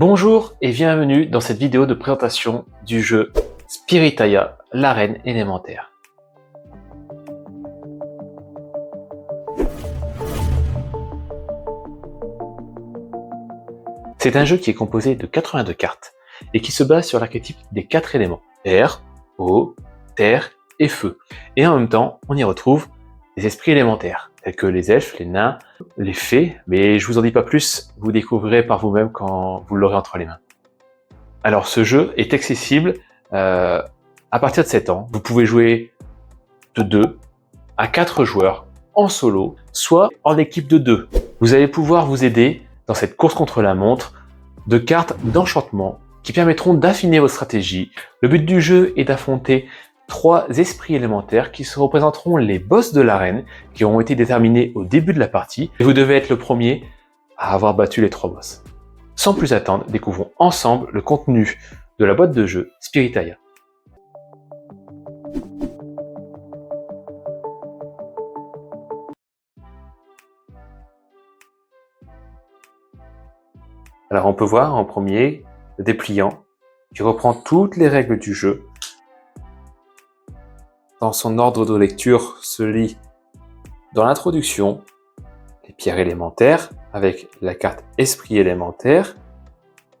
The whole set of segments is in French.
Bonjour et bienvenue dans cette vidéo de présentation du jeu Spiritaya, l'arène élémentaire. C'est un jeu qui est composé de 82 cartes et qui se base sur l'archétype des 4 éléments, air, eau, terre et feu. Et en même temps, on y retrouve des esprits élémentaires, tels que les elfes, les nains, les fées, mais je vous en dis pas plus, vous découvrirez par vous-même quand vous l'aurez entre les mains. Alors ce jeu est accessible à partir de 7 ans. Vous pouvez jouer de 2 à 4 joueurs en solo, soit en équipe de 2. Vous allez pouvoir vous aider dans cette course contre la montre de cartes d'enchantement qui permettront d'affiner votre stratégie. Le but du jeu est d'affronter 3 esprits élémentaires qui se représenteront les boss de l'arène qui auront été déterminés au début de la partie. Et vous devez être le premier à avoir battu les 3 boss. Sans plus attendre, découvrons ensemble le contenu de la boîte de jeu Spiritaya. Alors on peut voir en premier le dépliant qui reprend toutes les règles du jeu. Dans son ordre de lecture se lit dans l'introduction les pierres élémentaires avec la carte esprit élémentaire.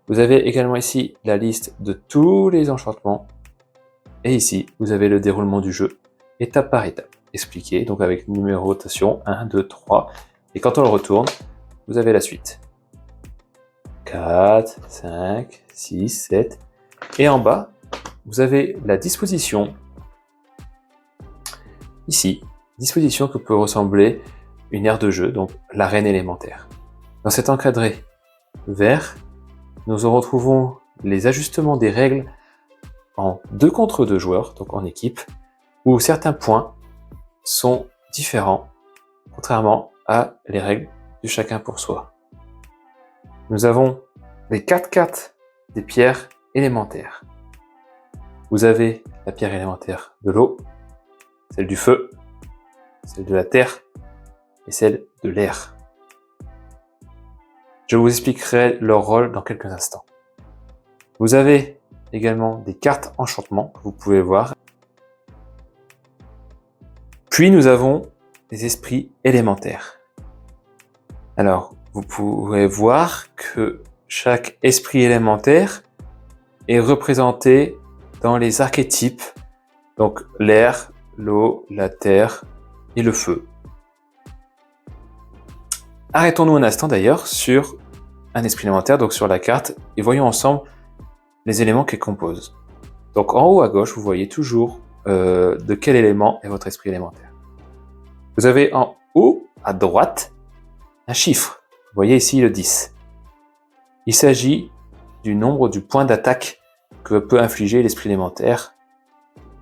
Vous avez également ici la liste de tous les enchantements. Et ici, vous avez le déroulement du jeu, étape par étape, expliqué, donc avec numérotation 1, 2, 3. Et quand on le retourne, vous avez la suite. 4, 5, 6, 7. Et en bas, vous avez la disposition. Ici, disposition que peut ressembler une aire de jeu, donc l'arène élémentaire. Dans cet encadré vert, nous retrouvons les ajustements des règles en 2 contre 2 joueurs, donc en équipe, où certains points sont différents, contrairement à les règles de chacun pour soi. Nous avons les 4 cartes des pierres élémentaires. Vous avez la pierre élémentaire de l'eau, celle du feu, celle de la terre et celle de l'air. Je vous expliquerai leur rôle dans quelques instants. Vous avez également des cartes enchantement que vous pouvez voir. Puis nous avons les esprits élémentaires. Alors, vous pourrez voir que chaque esprit élémentaire est représenté dans les archétypes, donc l'air, l'eau, la terre et le feu. Arrêtons-nous un instant d'ailleurs sur un esprit élémentaire, donc sur la carte, et voyons ensemble les éléments qu'elle compose. Donc en haut à gauche, vous voyez toujours de quel élément est votre esprit élémentaire. Vous avez en haut à droite un chiffre. Vous voyez ici le 10. Il s'agit du nombre du point d'attaque que peut infliger l'esprit élémentaire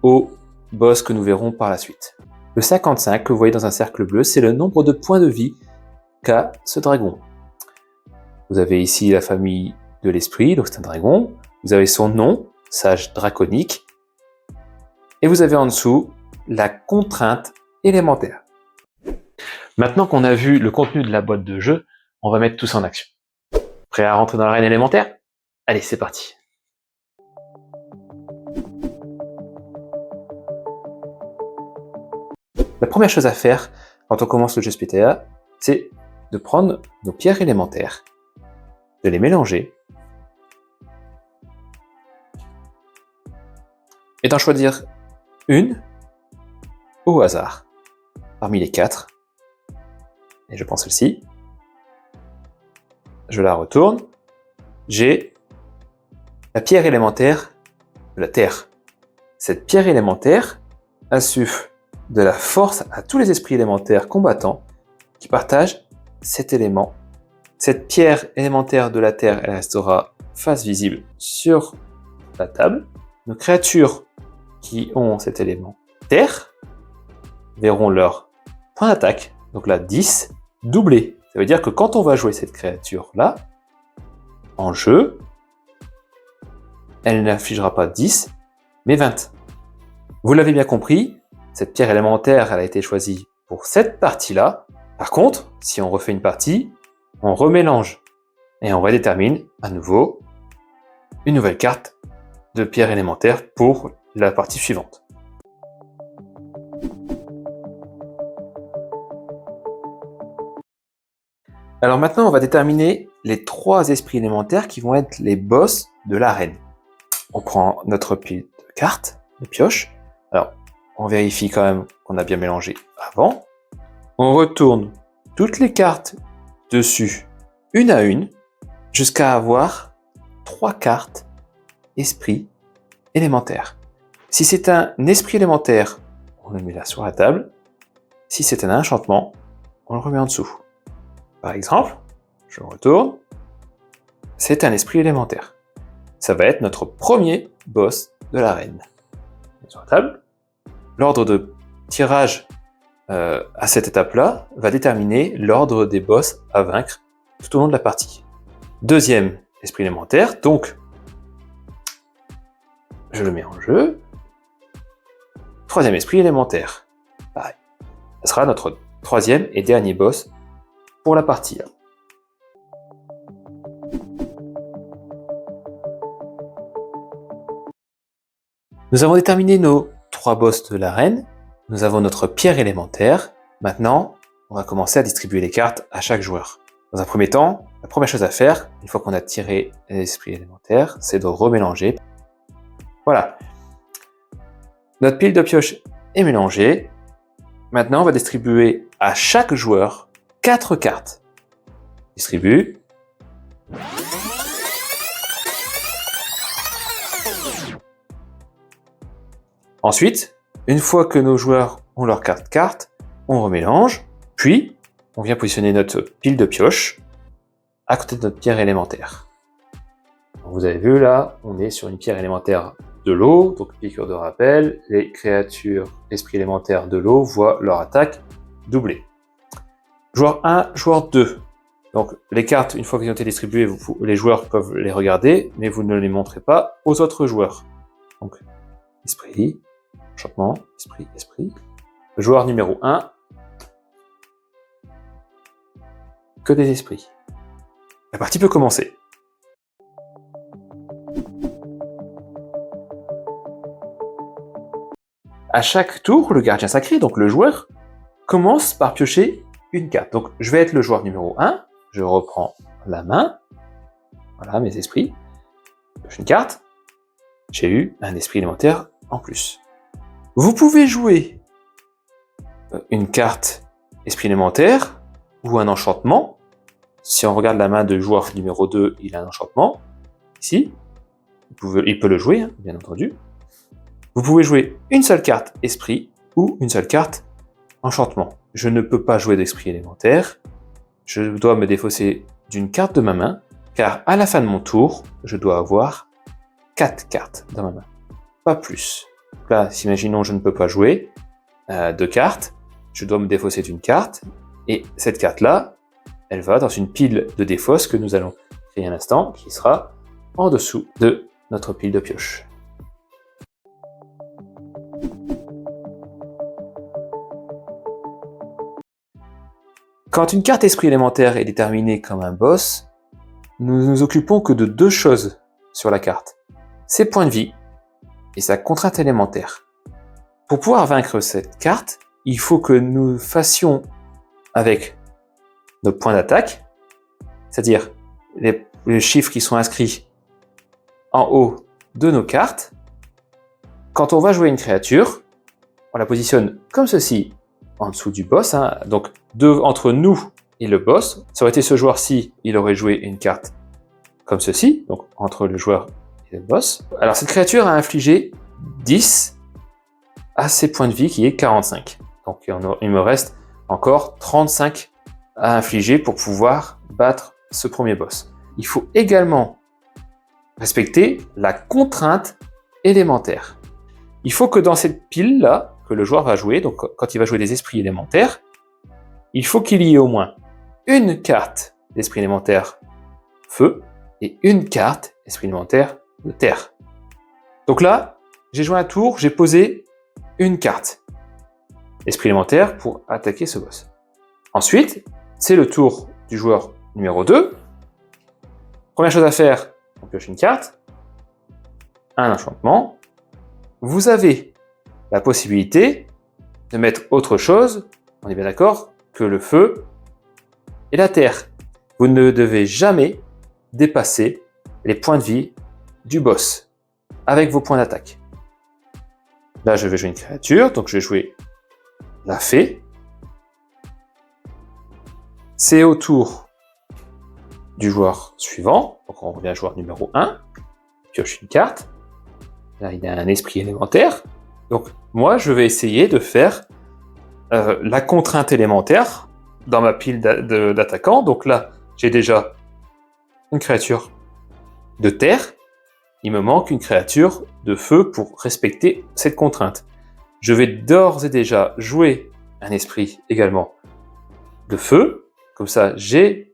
au boss que nous verrons par la suite. Le 55 que vous voyez dans un cercle bleu, c'est le nombre de points de vie qu'a ce dragon. Vous avez ici la famille de l'esprit, donc c'est un dragon. Vous avez son nom, sage draconique. Et vous avez en dessous la contrainte élémentaire. Maintenant qu'on a vu le contenu de la boîte de jeu, on va mettre tout ça en action. Prêt à rentrer dans l'arène élémentaire? Allez, c'est parti. La première chose à faire quand on commence le jeu Spiritaya, c'est de prendre nos pierres élémentaires, de les mélanger et d'en choisir une au hasard parmi les 4. Et je prends celle-ci, je la retourne, j'ai la pierre élémentaire de la terre. Cette pierre élémentaire insuffle de la force à tous les esprits élémentaires combattants qui partagent cet élément. Cette pierre élémentaire de la terre, elle restera face visible sur la table. Nos créatures qui ont cet élément terre verront leur point d'attaque, donc là 10, doublé. Ça veut dire que quand on va jouer cette créature-là, en jeu, elle n'infligera pas 10, mais 20. Vous l'avez bien compris, cette pierre élémentaire, elle a été choisie pour cette partie-là. Par contre, si on refait une partie, on remélange et on redétermine à nouveau une nouvelle carte de pierre élémentaire pour la partie suivante. Alors maintenant, on va déterminer les 3 esprits élémentaires qui vont être les boss de l'arène. On prend notre pile de cartes, de pioche. Alors, on vérifie quand même qu'on a bien mélangé avant. On retourne toutes les cartes dessus, une à une, jusqu'à avoir 3 cartes esprits élémentaires. Si c'est un esprit élémentaire, on le met là sur la table. Si c'est un enchantement, on le remet en dessous. Par exemple, je retourne, c'est un esprit élémentaire. Ça va être notre premier boss de l'arène. Sur la table, l'ordre de tirage à cette étape-là va déterminer l'ordre des boss à vaincre tout au long de la partie. Deuxième esprit élémentaire, donc je le mets en jeu. Troisième esprit élémentaire, pareil. Ça sera notre troisième et dernier boss pour la partie. Nous avons déterminé nos 3 boss de l'arène. Nous avons notre pierre élémentaire. Maintenant, on va commencer à distribuer les cartes à chaque joueur. Dans un premier temps, la première chose à faire, une fois qu'on a tiré l'esprit élémentaire, c'est de remélanger. Voilà. Notre pile de pioche est mélangée. Maintenant, on va distribuer à chaque joueur 4 cartes. Distribue. Ensuite, une fois que nos joueurs ont leur carte, on remélange, puis on vient positionner notre pile de pioche à côté de notre pierre élémentaire. Vous avez vu là, on est sur une pierre élémentaire de l'eau, donc piqûre de rappel, les créatures esprits élémentaires de l'eau voient leur attaque doublée. Joueur 1, joueur 2. Donc les cartes, une fois qu'elles ont été distribuées, les joueurs peuvent les regarder, mais vous ne les montrez pas aux autres joueurs. Donc, esprit, enchantement, esprit. Le joueur numéro 1, que des esprits. La partie peut commencer. À chaque tour, le gardien sacré, donc le joueur, commence par piocher une carte. Donc je vais être le joueur numéro 1, je reprends la main, voilà mes esprits, je pioche une carte, j'ai eu un esprit élémentaire en plus. Vous pouvez jouer une carte esprit élémentaire ou un enchantement. Si on regarde la main de joueur numéro 2, il a un enchantement, ici, il peut le jouer, hein, bien entendu. Vous pouvez jouer une seule carte esprit ou une seule carte enchantement. Je ne peux pas jouer d'esprit élémentaire. Je dois me défausser d'une carte de ma main, car à la fin de mon tour, je dois avoir 4 cartes dans ma main, pas plus. Donc là, imaginons je ne peux pas jouer de cartes, je dois me défausser d'une carte, et cette carte-là, elle va dans une pile de défausse que nous allons créer un instant, qui sera en dessous de notre pile de pioche. Quand une carte esprit élémentaire est déterminée comme un boss, nous nous occupons que de 2 choses sur la carte. Ses points de vie et sa contrainte élémentaire. Pour pouvoir vaincre cette carte, il faut que nous fassions avec nos points d'attaque, c'est-à-dire les chiffres qui sont inscrits en haut de nos cartes. Quand on va jouer une créature, on la positionne comme ceci en dessous du boss, hein. Donc entre nous et le boss. Ça aurait été ce joueur-ci, il aurait joué une carte comme ceci, donc entre le joueur et le boss. Alors cette créature a infligé 10 à ses points de vie qui est 45. Donc il me reste encore 35 à infliger pour pouvoir battre ce premier boss. Il faut également respecter la contrainte élémentaire. Il faut que dans cette pile-là, que le joueur va jouer, donc quand il va jouer des esprits élémentaires, il faut qu'il y ait au moins une carte d'esprit élémentaire feu et une carte d'esprit élémentaire de terre. Donc là, j'ai joué un tour, j'ai posé une carte esprit élémentaire pour attaquer ce boss. Ensuite, c'est le tour du joueur numéro 2. Première chose à faire, on pioche une carte. un enchantement, vous avez la possibilité de mettre autre chose, on est bien d'accord, que le feu et la terre. Vous ne devez jamais dépasser les points de vie du boss avec vos points d'attaque. Là, je vais jouer une créature, donc je vais jouer la fée. C'est au tour du joueur suivant, donc on revient au joueur numéro 1, pioche une carte. Là, il y a un esprit élémentaire. Donc, moi, je vais essayer de faire la contrainte élémentaire dans ma pile d'attaquants. Donc là, j'ai déjà une créature de terre. Il me manque une créature de feu pour respecter cette contrainte. Je vais d'ores et déjà jouer un esprit également de feu. Comme ça, j'ai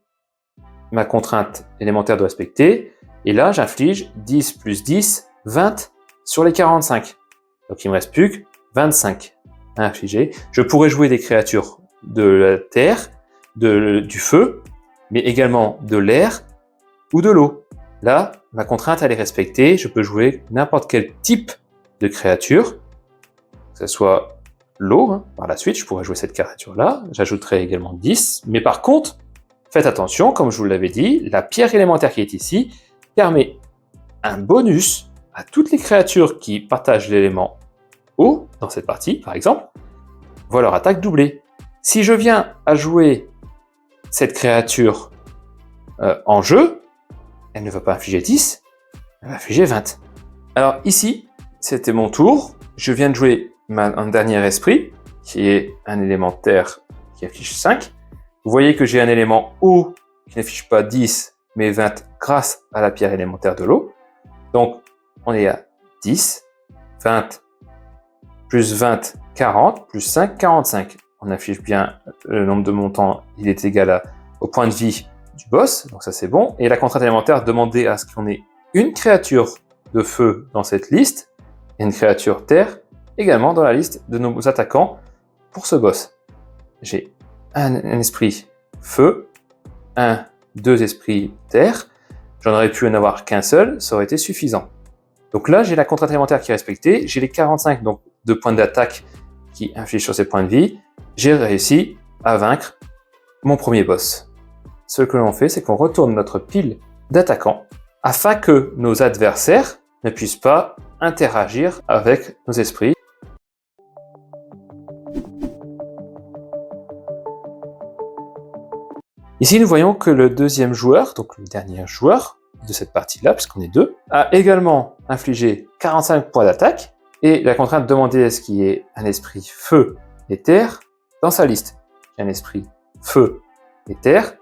ma contrainte élémentaire de respecter. Et là, j'inflige 10 plus 10, 20 sur les 45. Donc, il ne me reste plus que 25 à infliger. Je pourrais jouer des créatures de la terre, du feu, mais également de l'air ou de l'eau. Là, ma contrainte, elle est respectée. Je peux jouer n'importe quel type de créature, que ce soit l'eau. Par la suite, je pourrais jouer cette créature-là. J'ajouterai également 10. Mais par contre, faites attention, comme je vous l'avais dit, la pierre élémentaire qui est ici permet un bonus à toutes les créatures qui partagent l'élément eau, dans cette partie, par exemple, voient leur attaque doublée. Si je viens à jouer cette créature en jeu, elle ne va pas infliger 10, elle va infliger 20. Alors ici, c'était mon tour. Je viens de jouer un dernier esprit, qui est un élémentaire qui affiche 5. Vous voyez que j'ai un élément eau qui n'affiche pas 10, mais 20 grâce à la pierre élémentaire de l'eau. Donc, on est à 10, 20, plus 20, 40, plus 5, 45. On affiche bien le nombre de montants, il est égal au point de vie du boss, donc ça c'est bon. Et la contrainte élémentaire demandait à ce qu'on ait une créature de feu dans cette liste, et une créature terre également dans la liste de nos attaquants pour ce boss. J'ai un esprit feu, deux esprits terre, j'en aurais pu en avoir qu'un seul, ça aurait été suffisant. Donc là, j'ai la contrainte élémentaire qui est respectée, j'ai les 45 donc, de points d'attaque qui infligent sur ces points de vie, j'ai réussi à vaincre mon premier boss. Ce que l'on fait, c'est qu'on retourne notre pile d'attaquants afin que nos adversaires ne puissent pas interagir avec nos esprits. Ici, nous voyons que le deuxième joueur, donc le dernier joueur de cette partie-là, puisqu'on est deux, a également infligé 45 points d'attaque et la contrainte demandée est ce qu'il y ait un esprit feu et terre dans sa liste. Un esprit feu et terre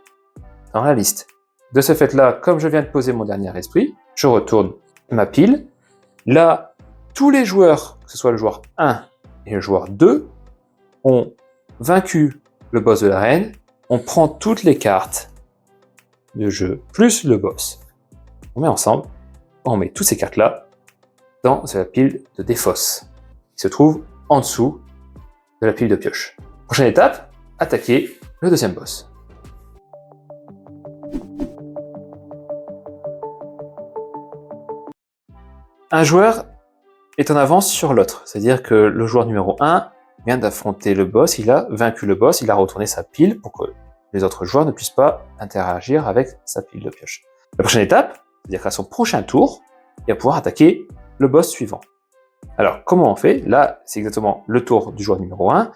dans la liste. De ce fait-là, comme je viens de poser mon dernier esprit, je retourne ma pile. Là, tous les joueurs, que ce soit le joueur 1 et le joueur 2, ont vaincu le boss de l'arène. On prend toutes les cartes de jeu, plus le boss. On met ensemble, on met toutes ces cartes-là dans la pile de défausse, qui se trouve en dessous de la pile de pioche. Prochaine étape, attaquer le deuxième boss. Un joueur est en avance sur l'autre, c'est-à-dire que le joueur numéro 1 vient d'affronter le boss, il a vaincu le boss, il a retourné sa pile pour que les autres joueurs ne puissent pas interagir avec sa pile de pioche. La prochaine étape, c'est-à-dire qu'à son prochain tour, il va pouvoir attaquer le boss suivant. Alors, comment on fait? Là, c'est exactement le tour du joueur numéro 1,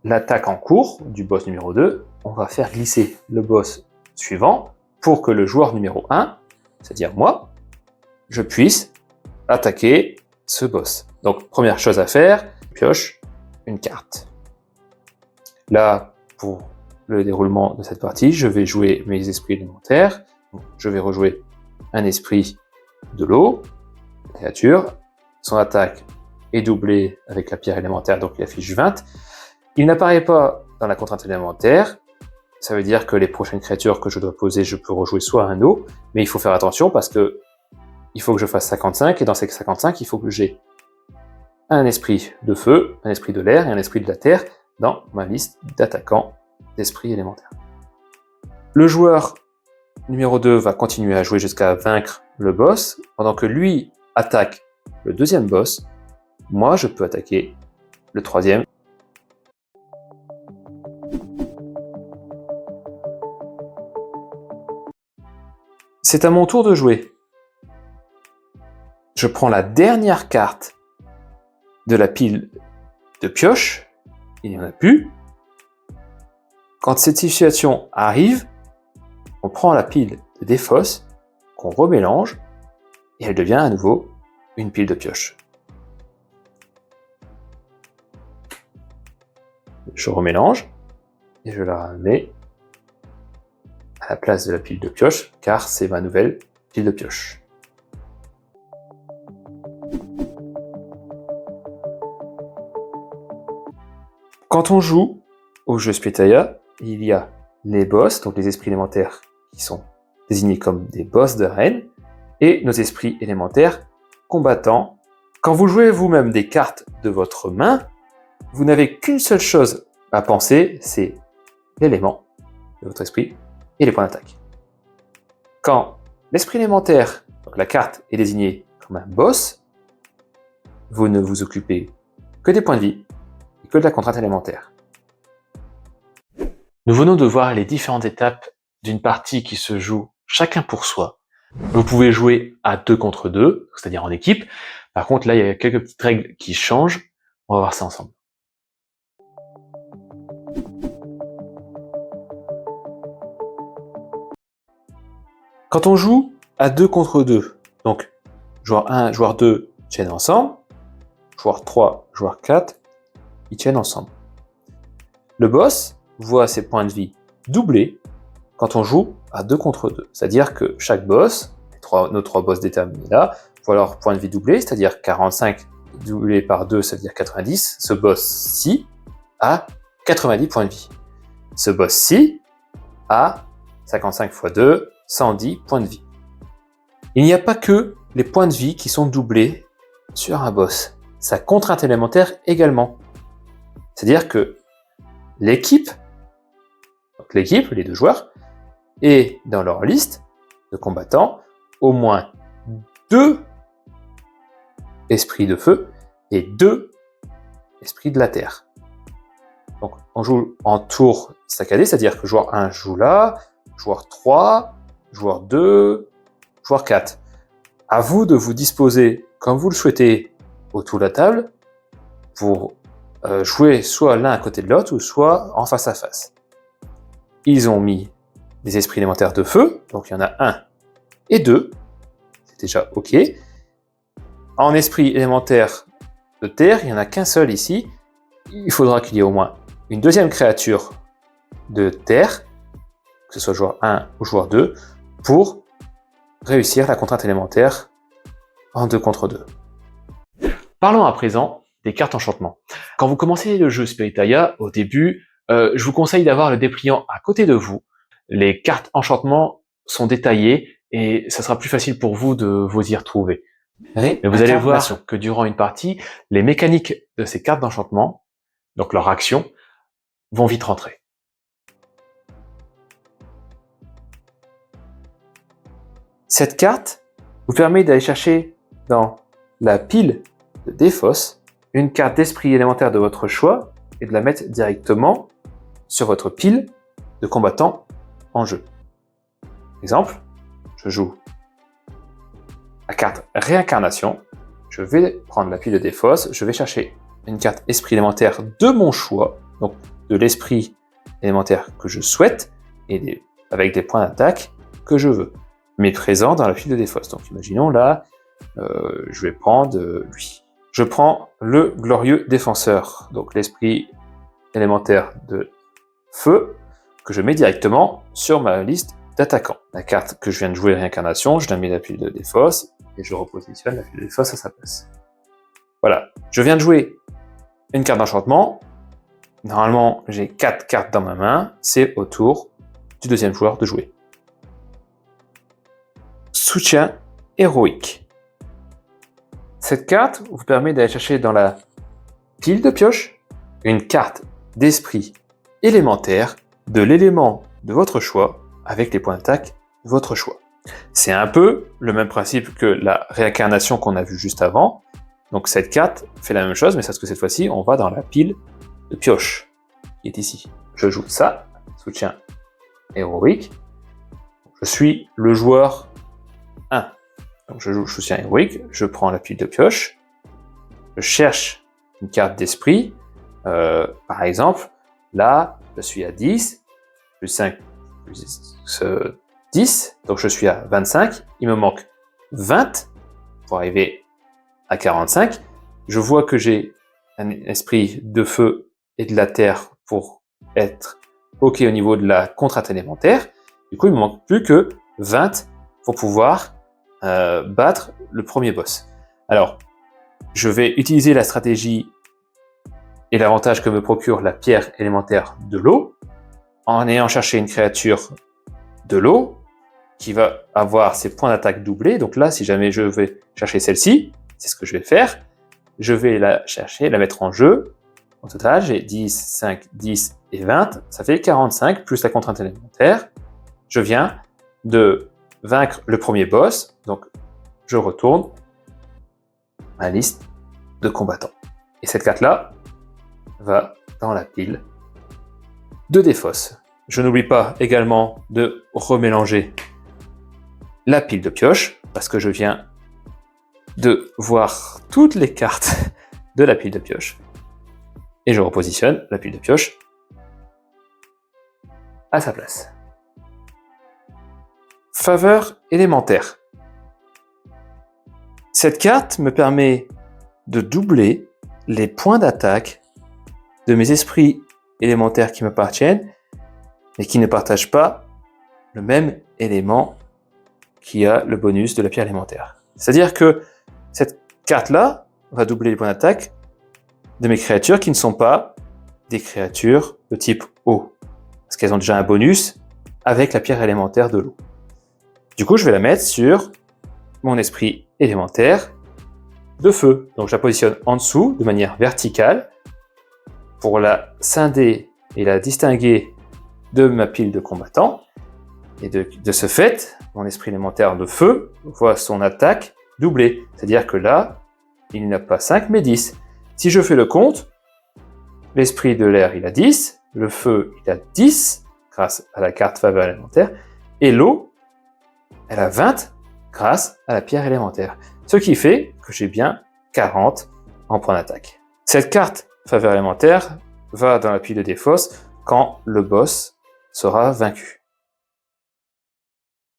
l'attaque en cours du boss numéro 2, on va faire glisser le boss suivant pour que le joueur numéro 1, c'est-à-dire moi, je puisse attaquer ce boss. Donc, première chose à faire, pioche une carte. Là, pour le déroulement de cette partie, je vais jouer mes esprits élémentaires. Donc, je vais rejouer un esprit de l'eau, créature. Son attaque est doublée avec la pierre élémentaire, donc il affiche 20. Il n'apparaît pas dans la contrainte élémentaire. Ça veut dire que les prochaines créatures que je dois poser, je peux rejouer soit un eau, mais il faut faire attention parce que il faut que je fasse 55, et dans ces 55, il faut que j'ai un esprit de feu, un esprit de l'air et un esprit de la terre dans ma liste d'attaquants d'esprits élémentaires. Le joueur numéro 2 va continuer à jouer jusqu'à vaincre le boss, pendant que lui attaque le deuxième boss, moi je peux attaquer le troisième. C'est à mon tour de jouer. Je prends la dernière carte de la pile de pioche, il n'y en a plus. Quand cette situation arrive, on prend la pile de défausse, qu'on remélange, et elle devient à nouveau une pile de pioche. Je remélange, et je la mets à la place de la pile de pioche, car c'est ma nouvelle pile de pioche. Quand on joue au jeu Spritaya, il y a les boss, donc les esprits élémentaires qui sont désignés comme des boss d'arène, et nos esprits élémentaires combattants. Quand vous jouez vous-même des cartes de votre main, vous n'avez qu'une seule chose à penser, c'est l'élément de votre esprit et les points d'attaque. Quand l'esprit élémentaire, donc la carte, est désignée comme un boss, vous ne vous occupez que des points de vie et que de la contrainte élémentaire. Nous venons de voir les différentes étapes d'une partie qui se joue chacun pour soi. Vous pouvez jouer à 2 contre 2, c'est-à-dire en équipe. Par contre, là, il y a quelques petites règles qui changent. On va voir ça ensemble. Quand on joue à 2 contre 2, donc joueur 1, joueur 2 tiennent ensemble, joueur 3, joueur 4, ils tiennent ensemble. Le boss voit ses points de vie doublés quand on joue à 2 contre 2. C'est-à-dire que chaque boss, nos 3 boss déterminés là, voient leur point de vie doublé, c'est-à-dire 45 doublé par 2, ça veut dire 90. Ce boss-ci a 90 points de vie. Ce boss-ci a 55 x 2, 110 points de vie. Il n'y a pas que les points de vie qui sont doublés sur un boss. Sa contrainte élémentaire également. C'est-à-dire que l'équipe, les 2 joueurs, et dans leur liste de combattants, au moins 2 esprits de feu et 2 esprits de la terre. Donc on joue en tour saccadé, c'est-à-dire que joueur 1 joue là, joueur 3, joueur 2, joueur 4. À vous de vous disposer comme vous le souhaitez autour de la table pour jouer soit l'un à côté de l'autre ou soit en face à face. Ils ont mis des esprits élémentaires de feu, donc il y en a 1 et 2, c'est déjà ok. En esprit élémentaire de terre, il n'y en a qu'un seul ici. Il faudra qu'il y ait au moins une deuxième créature de terre, que ce soit joueur 1 ou joueur 2, pour réussir la contrainte élémentaire en 2 contre 2. Parlons à présent des cartes enchantement. Quand vous commencez le jeu Spritaya, au début, je vous conseille d'avoir le dépliant à côté de vous. Les cartes enchantement sont détaillées et ça sera plus facile pour vous de vous y retrouver. Mais vous allez voir que durant une partie, les mécaniques de ces cartes d'enchantement, donc leur action, vont vite rentrer. Cette carte vous permet d'aller chercher dans la pile de défausse une carte d'esprit élémentaire de votre choix et de la mettre directement sur votre pile de combattants en jeu. Exemple, je joue la carte réincarnation, je vais prendre la pile de défausse, je vais chercher une carte esprit élémentaire de mon choix, donc de l'esprit élémentaire que je souhaite, et avec des points d'attaque que je veux, mais présents dans la pile de défausse. Donc imaginons là, je vais prendre lui. Je prends le glorieux défenseur, donc l'esprit élémentaire de feu, que je mets directement sur ma liste d'attaquants. La carte que je viens de jouer, réincarnation, je la mets dans la pile de défausse, et je repositionne la pile de défausse à sa place. Voilà, je viens de jouer une carte d'enchantement. Normalement, j'ai 4 cartes dans ma main, c'est au tour du deuxième joueur de jouer. Soutien héroïque. Cette carte vous permet d'aller chercher dans la pile de pioche une carte d'esprit élémentaire de l'élément de votre choix avec les points d'attaque de votre choix. C'est un peu le même principe que la réincarnation qu'on a vue juste avant. Donc cette carte fait la même chose, mais sauf que cette fois-ci, on va dans la pile de pioche, qui est ici. Je joue ça, soutien héroïque. Je suis le joueur 1. Donc je joue soutien héroïque, je prends la pile de pioche, je cherche une carte d'esprit. Par exemple, là, je suis à 10, plus 5, plus 10, donc je suis à 25, il me manque 20 pour arriver à 45. Je vois que j'ai un esprit de feu et de la terre pour être OK au niveau de la contrainte élémentaire. Du coup, il me manque plus que 20 pour pouvoir battre le premier boss. Alors, je vais utiliser la stratégie et l'avantage que me procure la pierre élémentaire de l'eau en ayant cherché une créature de l'eau qui va avoir ses points d'attaque doublés. Donc là, si jamais je vais chercher celle-ci, c'est ce que je vais faire. Je vais la chercher, la mettre en jeu. Au total, j'ai 10, 5, 10 et 20. Ça fait 45 plus la contrainte élémentaire. Je viens de vaincre le premier boss. Donc, je retourne ma liste de combattants. Et cette carte-là va dans la pile de défausse. Je n'oublie pas également de remélanger la pile de pioche, parce que je viens de voir toutes les cartes de la pile de pioche. Et je repositionne la pile de pioche à sa place. Faveur élémentaire. Cette carte me permet de doubler les points d'attaque de mes esprits élémentaires qui m'appartiennent, mais qui ne partagent pas le même élément qui a le bonus de la pierre élémentaire. C'est-à-dire que cette carte-là va doubler les points d'attaque de mes créatures qui ne sont pas des créatures de type eau, parce qu'elles ont déjà un bonus avec la pierre élémentaire de l'eau. Du coup, je vais la mettre sur mon esprit élémentaire de feu. Donc je la positionne en dessous de manière verticale pour la scinder et la distinguer de ma pile de combattants. Et de ce fait, mon esprit élémentaire de feu voit son attaque doublée. C'est-à-dire que là, il n'a pas 5 mais 10. Si je fais le compte, l'esprit de l'air il a 10, le feu il a 10 grâce à la carte faveur élémentaire, et l'eau elle a 20 grâce à la pierre élémentaire. Ce qui fait que j'ai bien 40 en point d'attaque. Cette carte faveur élémentaire va dans la pile de défausse quand le boss sera vaincu.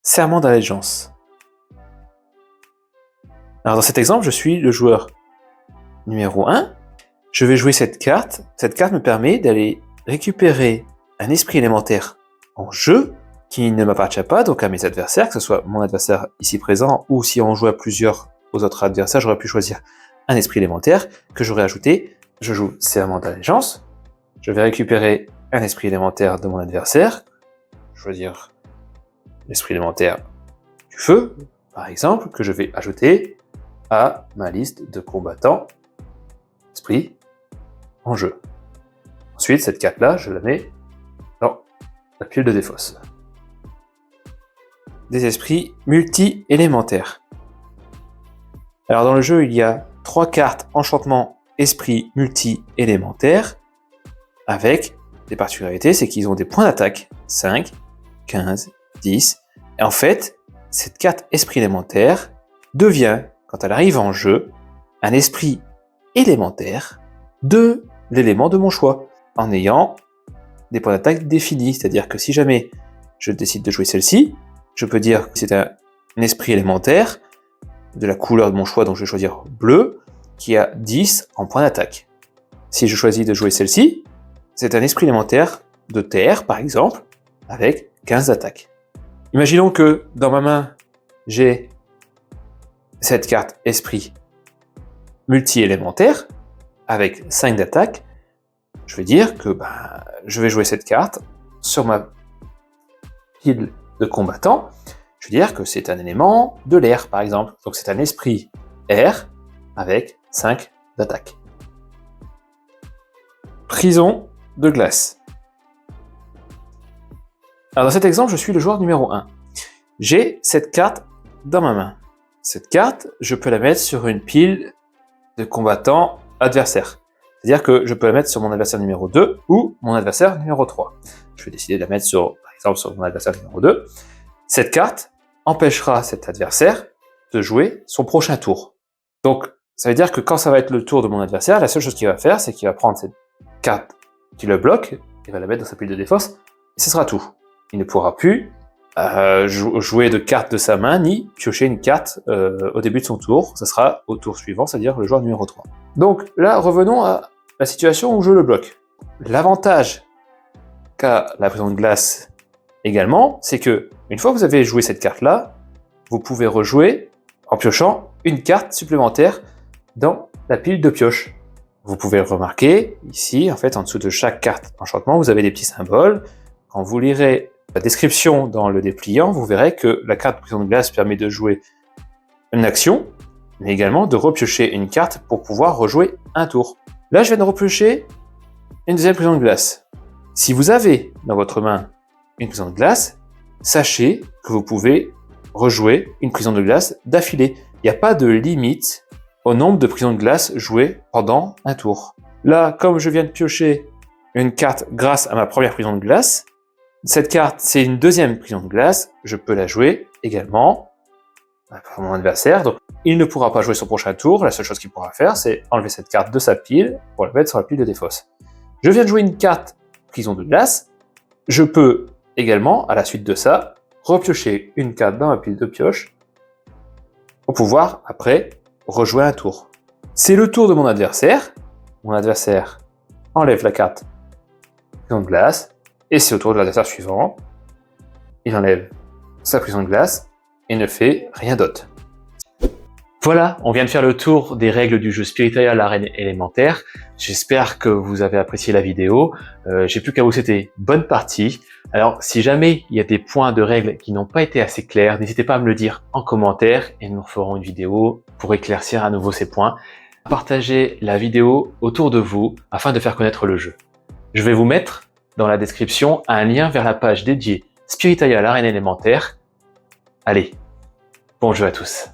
Serment d'allégeance. Alors dans cet exemple, je suis le joueur numéro 1. Je vais jouer cette carte. Cette carte me permet d'aller récupérer un esprit élémentaire en jeu qui ne m'appartient pas, donc à mes adversaires, que ce soit mon adversaire ici présent, ou si on joue à plusieurs aux autres adversaires, j'aurais pu choisir un esprit élémentaire que j'aurais ajouté. Je joue Serment d'allégeance. Je vais récupérer un esprit élémentaire de mon adversaire. Choisir l'esprit élémentaire du feu, par exemple, que je vais ajouter à ma liste de combattants esprit en jeu. Ensuite, cette carte-là, je la mets dans la pile de défausse. Des esprits multi-élémentaires. Alors dans le jeu, il y a 3 cartes enchantement esprit multi-élémentaires avec des particularités, c'est qu'ils ont des points d'attaque 5, 15, 10. Et en fait, cette carte esprit élémentaire devient, quand elle arrive en jeu, un esprit élémentaire de l'élément de mon choix, en ayant des points d'attaque définis. C'est-à-dire que si jamais je décide de jouer celle-ci, je peux dire que c'est un esprit élémentaire de la couleur de mon choix, donc je vais choisir bleu, qui a 10 en points d'attaque. Si je choisis de jouer celle-ci, c'est un esprit élémentaire de terre, par exemple, avec 15 d'attaque. Imaginons que dans ma main, j'ai cette carte esprit multi-élémentaire avec 5 d'attaque. Je vais dire que je vais jouer cette carte sur ma pile de combattants. Je vais dire que c'est un élément de l'air, par exemple. Donc c'est un esprit air avec 5 d'attaque. Prison de glace. Alors dans cet exemple, je suis le joueur numéro 1. J'ai cette carte dans ma main. Cette carte, je peux la mettre sur une pile de combattants adversaires. C'est-à-dire que je peux la mettre sur mon adversaire numéro 2 ou mon adversaire numéro 3. Je vais décider de la mettre par exemple, sur mon adversaire numéro 2. Cette carte empêchera cet adversaire de jouer son prochain tour. Donc, ça veut dire que quand ça va être le tour de mon adversaire, la seule chose qu'il va faire, c'est qu'il va prendre cette carte qui le bloque, il va la mettre dans sa pile de défense, et ce sera tout. Il ne pourra plus jouer de carte de sa main, ni piocher une carte au début de son tour. Ça sera au tour suivant, c'est-à-dire le joueur numéro 3. Donc là, revenons à la situation où je le bloque. L'avantage qu'a la prison de glace également, c'est que une fois que vous avez joué cette carte-là, vous pouvez rejouer en piochant une carte supplémentaire dans la pile de pioche. Vous pouvez remarquer ici, en fait, en dessous de chaque carte enchantement, vous avez des petits symboles. Quand vous lirez la description dans le dépliant, vous verrez que la carte prison de glace permet de jouer une action, mais également de repiocher une carte pour pouvoir rejouer un tour. Là, je viens de repiocher une deuxième prison de glace. Si vous avez dans votre main une prison de glace, sachez que vous pouvez rejouer une prison de glace d'affilée. Il n'y a pas de limite au nombre de prisons de glace jouées pendant un tour. Là, comme je viens de piocher une carte grâce à ma première prison de glace, cette carte, c'est une deuxième prison de glace, je peux la jouer également pour mon adversaire. Donc, il ne pourra pas jouer son prochain tour, la seule chose qu'il pourra faire, c'est enlever cette carte de sa pile pour la mettre sur la pile de défausse. Je viens de jouer une carte prison de glace, je peux également, à la suite de ça, repiocher une carte dans ma pile de pioche pour pouvoir, après, rejouer un tour. C'est le tour de mon adversaire enlève la carte prison de glace, et c'est au tour de l'adversaire suivant, il enlève sa prison de glace et ne fait rien d'autre. Voilà, on vient de faire le tour des règles du jeu Spiritalia l'arène élémentaire. J'espère que vous avez apprécié la vidéo. J'ai plus qu'à vous souhaiter bonne partie. Alors, si jamais il y a des points de règles qui n'ont pas été assez clairs, n'hésitez pas à me le dire en commentaire et nous ferons une vidéo pour éclaircir à nouveau ces points. Partagez la vidéo autour de vous afin de faire connaître le jeu. Je vais vous mettre dans la description un lien vers la page dédiée Spiritalia l'arène élémentaire. Allez, bon jeu à tous.